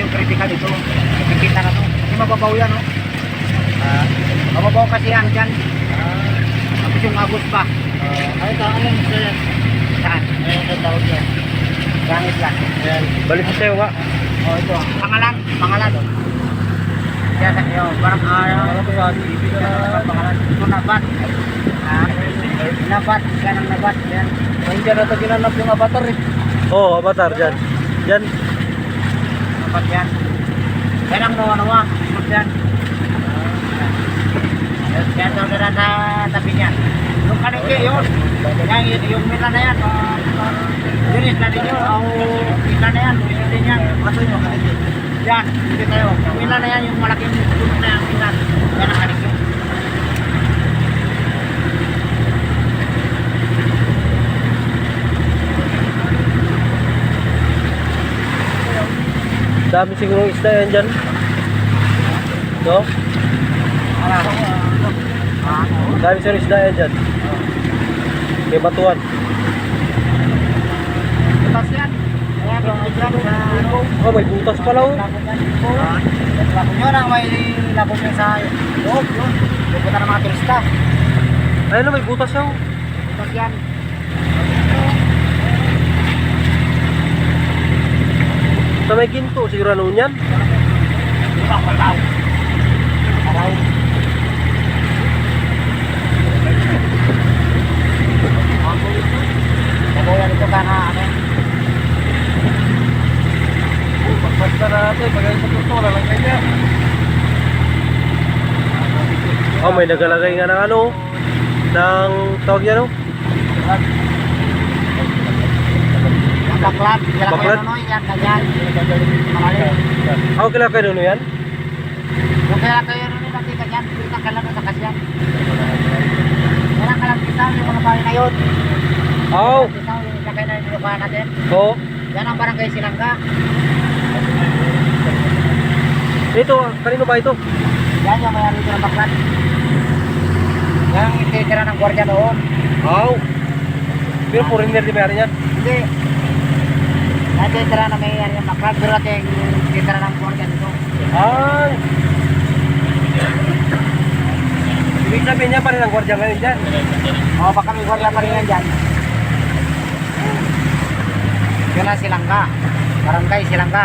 yung critical dito. Nakikita na to. Kasi mababaw yan, no? Mababaw kasi yan dyan. Tapos yung agos pa. Ay, ano siya yan? Saan? Ayun ang tawag yan. Gangit lang. Ayan. Balik sa sayo nga. Ito. Pangalan. Pangalan, oh. Yan, yun. Parang Ano ba yan? Ibig na pangalan. Ito nabat. Nabat. Yan ang nabat. Yan. Ay, dyan natin ginanap yung avatar eh. Oo, avatar dyan. Dyan. Nabat yan. Yan ang nawa-nawa. Nabat yan. Yan daw na sa tabi niya. Yung kanike yun. Yung mila na yan. Yun isla din yun. O mila na yan. Yun din yan. Kaso yung kanike. Yan. Hindi tayo. Yung mila na yan. Yung malaking puno na yan. Mila. Yan ang kanike. Dami siguro isda yan dyan. No? Dami siguro isda yan dyan. May batuan. Butas yan. Ayan. Yung isla sa Oh, may butas pala oh. labon yun ang may labon yun sa loob. Yun. Pupunta ng mga turista. Ayun, may butas oh. Butas yan. Sa may ginto, siguro ano yan? Araw. Kabuyan ito ka na ano. Basta natin, pagkain sa gusto, wala lang ganyan. Oh, may nagalagay nga ng ano. Ng tawag yan oh. Yung baklat. Kailangan ko Baklat? yun ano. Yan, ganyan. Mamalim. Ako kailangan kayo nun yan? Yung kailangan kayo yun natin ganyan. Kita ka lang sa kasyan. Kailangan ka lang kita yung mga bahay na yun. Oo. Kita yung sakay na yung lupahan natin. Oo. Yan ang barangay Silangga. Ito, kanino ba ito? Yan yung mayari ito ng baklat. Yan ang ititira ng gwardiya noon. Oo. Pero foreigner di mayari yan. Hindi. Yan ititira na mayari ng baklat. Pero natin ititira ng gwardiya nito. Ay. Ibig sabihin niya pa rin ang gwardiya ngayon dyan. O baka may gwardiya pa rin yan dyan. Yun ang Silangga. Barangay Silangga.